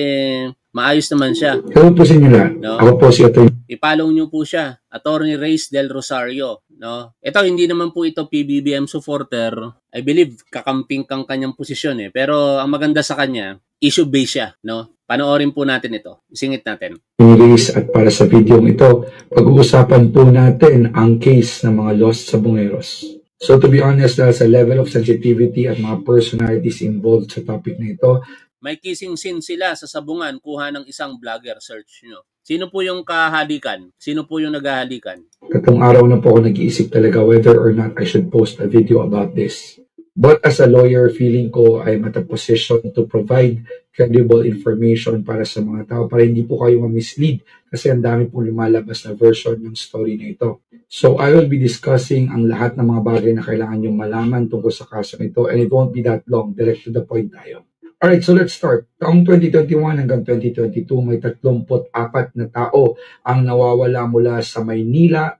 maayos naman siya. Hello po sa inyo lahat. No? Ako po si Atty. I-follow nyo po siya. Attorney Reyes del Rosario. No? Ito, hindi naman po ito PBBM supporter. I believe kakamping kang kanyang posisyon eh. Pero ang maganda sa kanya, issue-based siya. No? Panoorin po natin ito. Isingit natin. Release at para sa video ito, pag-uusapan po natin ang case ng mga lost sabongeros. So to be honest, dahil sa level of sensitivity at mga personalities involved sa topic na ito, may kissing scene sila sa sabungan, kuha ng isang vlogger, search nyo. Sino po yung kahalikan? Sino po yung naghahalikan? Katong araw na po ako nag-iisip talaga whether or not I should post a video about this. But as a lawyer, feeling ko I'm at a position to provide credible information para sa mga tao para hindi po kayo ma-mislead kasi ang dami pong lumalabas na version ng story na ito. So I will be discussing ang lahat ng mga bagay na kailangan nyo malaman tungkol sa kaso nito and it won't be that long. Direct to the point tayo. Alright, so let's start. Taong 2021 hanggang 2022, may 34 na tao ang nawawala mula sa Maynila,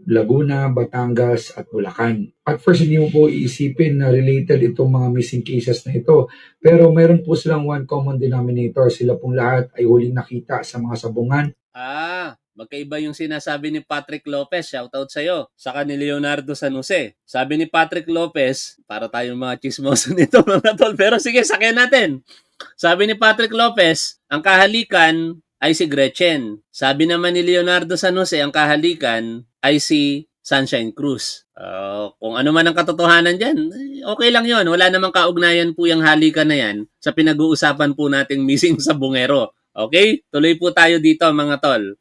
Laguna, Batangas, at Bulacan. At first, hindi mo po iisipin na related itong mga missing cases na ito. Pero mayroon po silang one common denominator. Sila pong lahat ay huling nakita sa mga sabungan. Magkaiba yung sinasabi ni Patrick Lopez. Shoutout sa'yo. Saka ni Leonardo San Jose. Sabi ni Patrick Lopez, para tayong mga chismoso nito mga tol. Pero sige, sakyan natin. Sabi ni Patrick Lopez, ang kahalikan ay si Gretchen. Sabi naman ni Leonardo San Jose, ang kahalikan ay si Sunshine Cruz. Kung ano man ang katotohanan dyan, okay lang yon. Wala namang kaugnayan po yung halikan na yan sa pinag-uusapan po nating missing sabongero. Okay? Tuloy po tayo dito mga tol.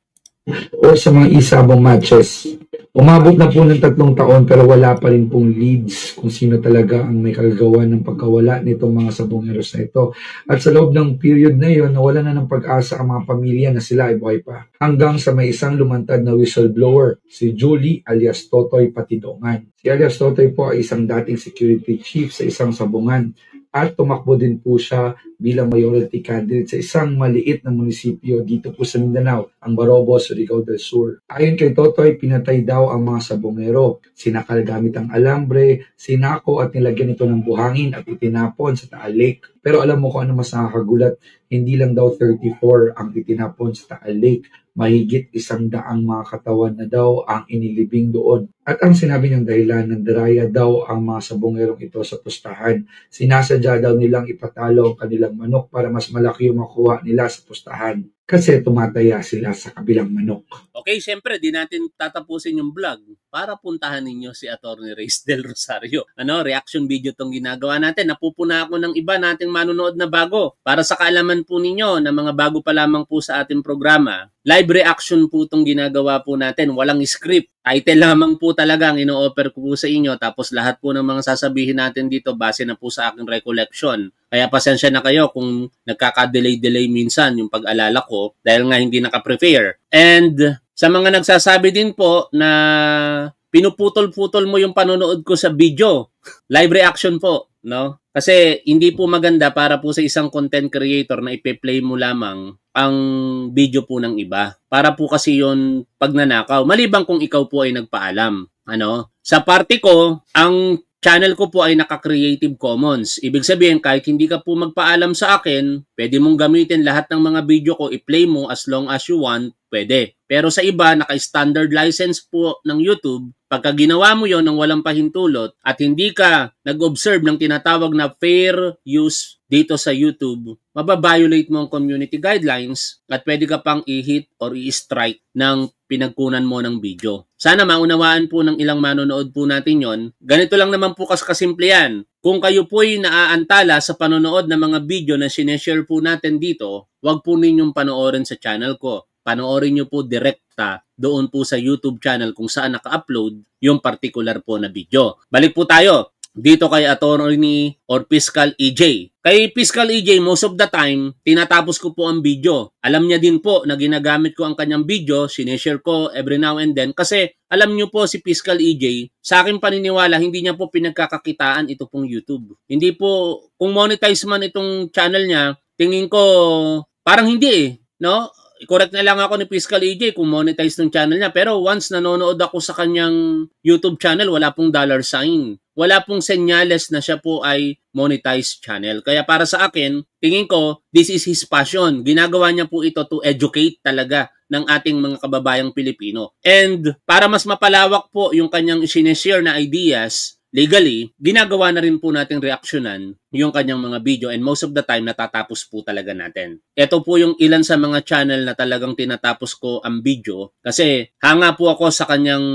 O sa mga isabong matches. Umabot na po ng 3 taon pero wala pa rin pong leads kung sino talaga ang may kagagawa ng pagkawala nitong mga sabongeros na ito. At sa loob ng period na yon, nawala na ng pag-asa ang mga pamilya na sila ay buhay pa. Hanggang sa may isang lumantad na whistleblower, si Julie alias Totoy Patidongan. Si alias Totoy po ay isang dating security chief sa isang sabungan. At tumakbo din po siya bilang mayoralty candidate sa isang maliit na munisipyo dito po sa Mindanao, ang Barobos, Surigao del Sur. Ayon kay Totoy, pinatay daw ang mga sabongero. Sinakal gamit ang alambre, sinako at nilagyan ito ng buhangin at itinapon sa Taal Lake. Pero alam mo kung ano mas nakakagulat, hindi lang daw 34 ang itinapon sa Taal Lake. Mahigit 100 mga katawan na daw ang inilibing doon. At ang sinabi niyang dahilan ng daraya daw ang mga sabongerong ito sa pustahan. Sinasadya daw nilang ipatalo ang kanilang manok para mas malaki yung makuha nila sa pustahan. Kasi tumataya sila sa kabilang manok. Okay, syempre, di natin tatapusin yung vlog para puntahan ninyo si Attorney Reyes del Rosario. Reaction video tong ginagawa natin. Napupuna ako ng iba nating manonood na bago. Para sa kaalaman po ninyo na mga bago pa lamang po sa ating programa, live reaction po tong ginagawa po natin. Walang script. Title lamang po talaga ang ino-offer ko po sa inyo. Tapos lahat po ng mga sasabihin natin dito base na po sa aking recollection. Kaya pasensya na kayo kung nagkaka-delay minsan yung pag-alala ko dahil nga hindi naka-prepare. And sa mga nagsasabi din po na pinuputol-putol mo yung panonood ko sa video, live reaction po, no? Kasi hindi po maganda para po sa isang content creator na ipe-play mo lamang ang video po ng iba. Para po kasi yon pagnanakaw. Maliban kung ikaw po ay nagpaalam. Sa parte ko, ang channel ko po ay naka-Creative Commons. Ibig sabihin, kahit hindi ka po magpaalam sa akin, pwede mong gamitin lahat ng mga video ko, i-play mo as long as you want, pwede. Pero sa iba, naka-standard license po ng YouTube, pagka ginawa mo yon ng walang pahintulot at hindi ka nag-observe ng tinatawag na fair use dito sa YouTube, mababiolate mo ang community guidelines at pwede ka pang i-hit or i-strike ng pinagkunan mo ng video. Sana maunawaan po ng ilang manonood po natin yon. Ganito lang naman po kasimple yan. Kung kayo po'y naaantala sa panonood ng mga video na sineshare po natin dito, huwag po ninyong panoorin sa channel ko. Panoorin nyo po direkta doon po sa YouTube channel kung saan naka-upload yung particular po na video. Balik po tayo dito kay Attorney or Fiscal EJ. Kay Fiscal EJ, most of the time, tinatapos ko po ang video. Alam niya din po na ginagamit ko ang kanyang video, sineshare ko every now and then. Kasi alam niyo po si Fiscal EJ, sa aking paniniwala, hindi niya po pinagkakakitaan ito pong YouTube. Hindi po, kung monetize man itong channel niya, tingin ko parang hindi no? Correct na lang ako ni Fiscal EJ kung monetize ng channel niya. Pero once nanonood ako sa kanyang YouTube channel, wala pong dollar sign. Wala pong senyales na siya po ay monetized channel. Kaya para sa akin, tingin ko, this is his passion. Ginagawa niya po ito to educate talaga ng ating mga kababayang Pilipino. And para mas mapalawak po yung kanyang sineshare na ideas, legally, ginagawa na rin po nating reaksyonan yung kanyang mga video and most of the time natatapos po talaga natin. Ito po yung ilan sa mga channel na talagang tinatapos ko ang video kasi hanga po ako sa kanyang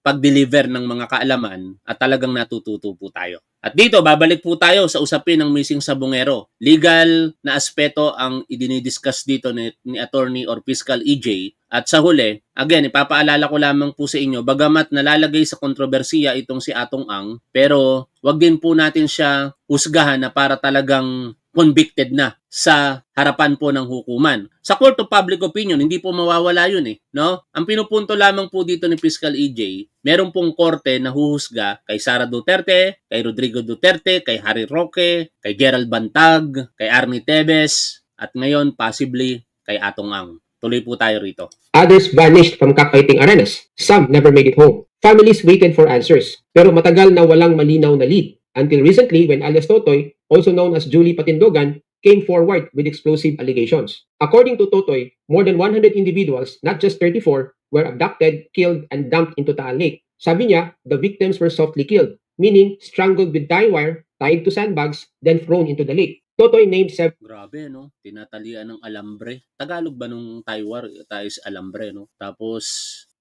pag-deliver ng mga kaalaman at talagang natututo po tayo. At dito, babalik po tayo sa usapin ng missing sabongero. Legal na aspeto ang idinidiscuss dito ni Attorney or Fiscal EJ. At sa huli, again, ipapaalala ko lamang po sa inyo, bagamat nalalagay sa kontrobersiya itong si Atong Ang, pero wag din po natin siya husgahan na para talagang convicted na sa harapan po ng hukuman. Sa Court of Public Opinion, hindi po mawawala yun no? Ang pinupunto lamang po dito ni Fiscal EJ, meron pong korte na huhusga kay Sara Duterte, kay Rodrigo Duterte, kay Harry Roque, kay Gerald Bantag, kay Arnie Tevez, at ngayon possibly kay Atong Ang. Tuloy po tayo rito. Others vanished from cockfighting arenas. Some never made it home. Families waited for answers. Pero matagal na walang malinaw na lead. Until recently, when alias Totoy, also known as Julie Patindogan, came forward with explosive allegations. According to Totoy, more than 100 individuals, not just 34, were abducted, killed, and dumped into Taal Lake. Sabi niya, the victims were softly killed, meaning strangled with tie wire, tied to sandbags, then thrown into the lake. Totoy named several... Grabe, no? Tinatalian ng alambre. Tagalog ba nung tie wire? Tayo sa alambre, no? Tapos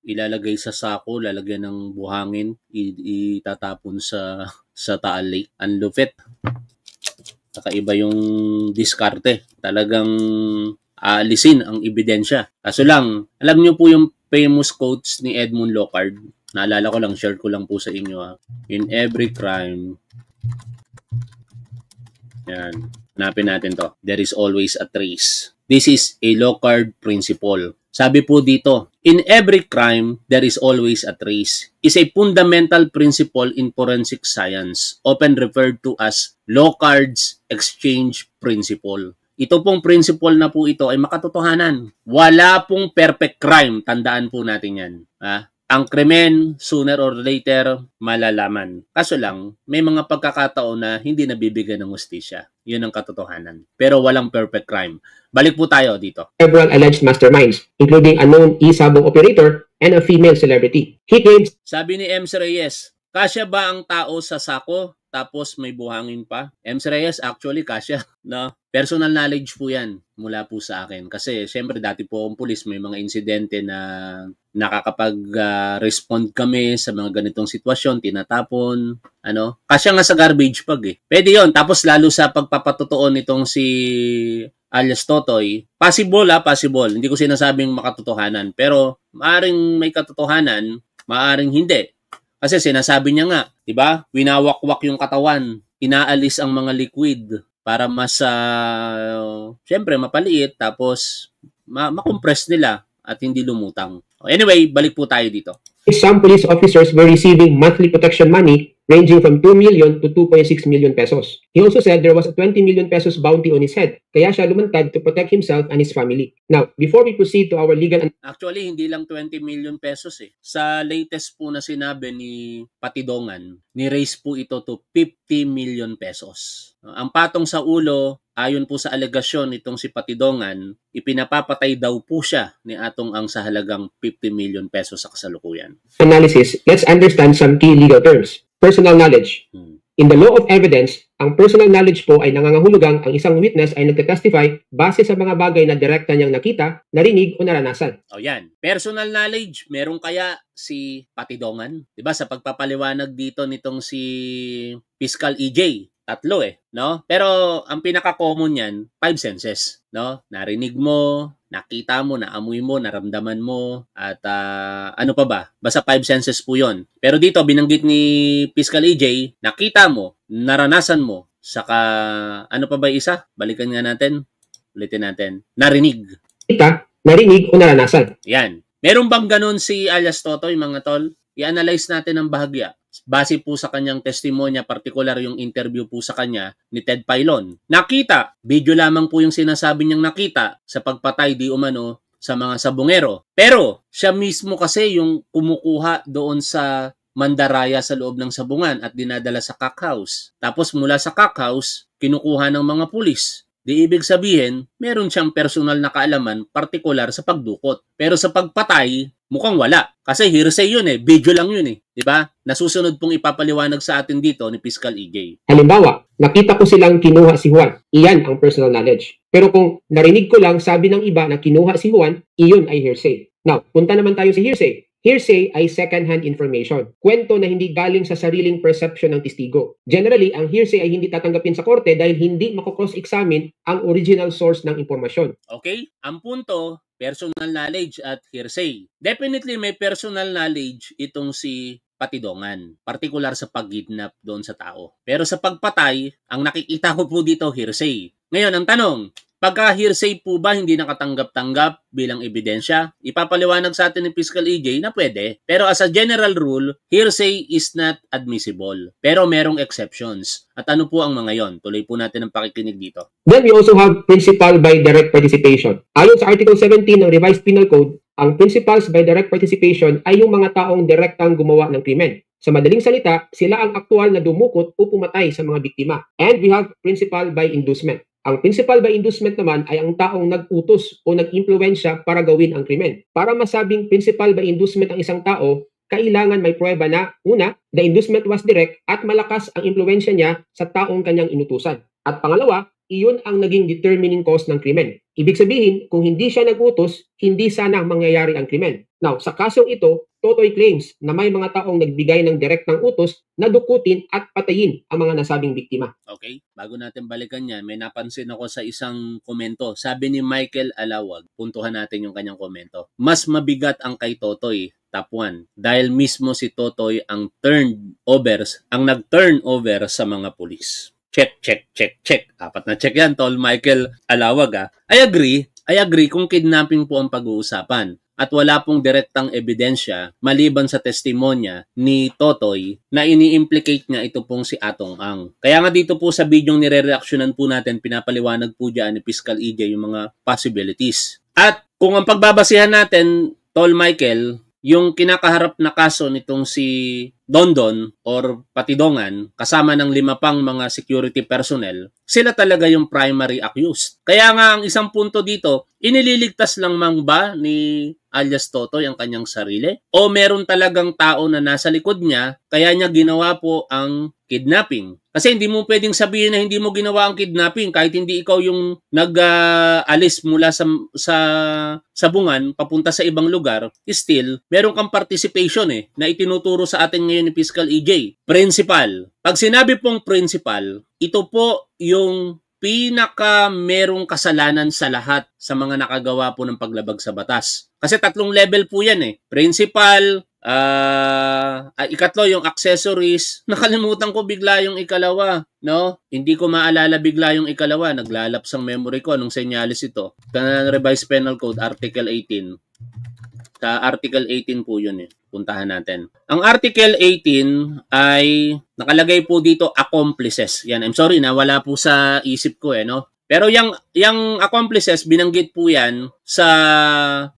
ilalagay sa sako, lalagyan ng buhangin, itatapon sa Taal Lake. Ang lupit. Kakaiba yung diskarte. Talagang aalisin ang ebidensya. Kaso lang, alam nyo po yung famous quotes ni Edmund Locard. Naalala ko lang, share ko lang po sa inyo. In every crime, yan, hanapin natin to. There is always a trace. This is a Locard principle. Sabi po dito, in every crime, there is always a trace. Is a fundamental principle in forensic science, often referred to as Locard's exchange principle. Ito pong principle na po ito ay makatotohanan. Wala pong perfect crime. Tandaan po natin yan. Ang krimen, sooner or later, malalaman. Kaso lang, may mga pagkakataon na hindi nabibigyan ng hustisya. Yun ang katotohanan. Pero walang perfect crime. Balik po tayo dito. Several alleged masterminds, including a known e-sabong operator and a female celebrity. He claims... Sabi ni MC Reyes, kasya ba ang tao sa sako tapos may buhangin pa? MC Reyes, actually kasya. No? Personal knowledge po yan mula po sa akin. Kasi syempre dati po akong pulis, may mga insidente na nakakapag-respond kami sa mga ganitong sitwasyon, tinatapon, kasya nga sa garbage bag Pwede yon. Tapos lalo sa pagpapatotoo nitong si alias Totoy, possible possible. Hindi ko sinasabing makatotohanan, pero maaring may katotohanan, maaring hindi. Kasi sinasabi niya nga, 'di ba? Winawakwak yung katawan, inaalis ang mga liquid para mas syempre mapaliit tapos ma-compress nila at hindi lumutang. Anyway, balik po tayo dito. Some police officers were receiving monthly protection money ranging from 2 million to 2.6 million pesos. He also said there was a 20 million pesos bounty on his head, kaya siya lumantad to protect himself and his family. Now, before we proceed to our legal... Actually, hindi lang 20 million pesos eh. Sa latest po na sinabi ni Patidongan, ni-raise po ito to 50 million pesos. Ang patong sa ulo, ayon po sa alegasyon itong si Patidongan, ipinapapatay daw po siya ni Atong Ang sa halagang 50 million pesos sa kasalukuyan. Analysis, let's understand some key legal terms. Personal knowledge. In the law of evidence, ang personal knowledge po ay nangangahulugang ang isang witness ay nagtestify base sa mga bagay na direkta niyang nakita, narinig o naranasan. O yan. Personal knowledge, meron kaya si Patidongan? Diba sa pagpapaliwanag dito nitong si Fiscal EJ, tatlo no? Pero ang pinaka-common yan, 5 senses, no? Narinig mo, nakita mo, naamoy mo, naramdaman mo, at ano pa ba? Basta 5 senses po yon. Pero dito, binanggit ni Fiscal EJ, nakita mo, naranasan mo, saka ano pa ba isa? Balikan nga natin. Ulitin natin. Narinig. Kita, narinig o naranasan. Yan. Meron bang ganun si alias Totoy, mga tol? I-analyze natin ang bahagya. Base po sa kanyang testimonya, particular yung interview po sa kanya ni Ted Pailon. Nakita, video lamang po yung sinasabi niyang nakita sa pagpatay di umano sa mga sabungero. Pero siya mismo kasi yung kumukuha doon sa mandaraya sa loob ng sabungan at dinadala sa cock house. Tapos mula sa cock house, kinukuha ng mga pulis. Di ibig sabihin, meron siyang personal na kaalaman, partikular sa pagdukot. Pero sa pagpatay, mukhang wala. Kasi hearsay yun video lang yun Diba? Nasusunod pong ipapaliwanag sa atin dito ni Fiscal EJ. Halimbawa, nakita ko silang kinuha si Juan. Iyan ang personal knowledge. Pero kung narinig ko lang sabi ng iba na kinuha si Juan, iyon ay hearsay. Now, punta naman tayo sa hearsay. Hearsay ay second-hand information. Kwento na hindi galing sa sariling perception ng testigo. Generally, ang hearsay ay hindi tatanggapin sa korte dahil hindi makokross-examine ang original source ng impormasyon. Okay? Ang punto, personal knowledge at hearsay. Definitely may personal knowledge itong si Patidongan, partikular sa pag-kidnap doon sa tao. Pero sa pagpatay, ang nakikita ko po dito hearsay. Ngayon, ang tanong, pagka hearsay po ba hindi nakatanggap-tanggap bilang ebidensya? Ipapaliwanag sa atin ni Fiscal EJ na pwede. Pero as a general rule, hearsay is not admissible. Pero merong exceptions. At ano po ang mga yon? Tuloy po natin ang pakikinig dito. Then we also have principal by direct participation. Ayon sa Article 17 ng Revised Penal Code, ang principals by direct participation ay yung mga taong direktang gumawa ng krimen. Sa madaling salita, sila ang aktual na dumukot o pumatay sa mga biktima. And we have principal by inducement. Ang principal by inducement naman ay ang taong nag-utos o nag-impluwensya para gawin ang krimen. Para masabing principal by inducement ang isang tao, kailangan may pruweba na, una, the inducement was direct at malakas ang impluwensya niya sa taong kanyang inutusan. At pangalawa, iyon ang naging determining cause ng krimen. Ibig sabihin, kung hindi siya nag-utos, hindi sana mangyayari ang krimen. Now, sa kasong ito, Totoy claims na may mga taong nagbigay ng direktang utos na dukutin at patayin ang mga nasabing biktima. Okay, bago natin balikan yan, may napansin ako sa isang komento. Sabi ni Michael Alawag, puntuhan natin yung kanyang komento. Mas mabigat ang kay Totoy, top 1, dahil mismo si Totoy ang nag-turnover sa mga pulis. Check. Apat na check yan, Tol Michael Alawag. I agree kung kidnapping po ang pag-uusapan. At wala pong direktang ebidensya maliban sa testimonya ni Totoy na ini-implicate niya ito pong si Atong Ang. Kaya nga dito po sa video nire-reactionan po natin, pinapaliwanag po dyan ni Fiscal EJ yung mga possibilities. At kung ang pagbabasihan natin, Tol Michael, yung kinakaharap na kaso nitong si Dondon or Patidongan kasama ng 5 pang mga security personnel, sila talaga yung primary accused. Kaya nga ang isang punto dito, inililigtas lang mang ba ni alias Totoy ang kanyang sarili? O meron talagang tao na nasa likod niya, kaya niya ginawa po ang kidnapping? Kasi hindi mo pwedeng sabihin na hindi mo ginawa ang kidnapping kahit hindi ikaw yung nag-alis mula sa sabungan papunta sa ibang lugar. Still, meron kang participation na itinuturo sa atin ngayon ni Fiscal EJ. Principal. Pag sinabi pong principal, ito po yung merong kasalanan sa lahat sa mga nakagawa po ng paglabag sa batas. Kasi 3 level po yan Principal, ikatlo yung accessories. Nakalimutan ko bigla yung ikalawa, no? Hindi ko maalala bigla yung ikalawa. Naglalapse ang memory ko. Anong senyalis ito? Revised Penal Code, Article 18. Sa Article 18 po yun eh. Puntahan natin. Ang Article 18 ay nakalagay po dito accomplices. Yan, I'm sorry na wala po sa isip ko no. Pero yung accomplices, binanggit po yan sa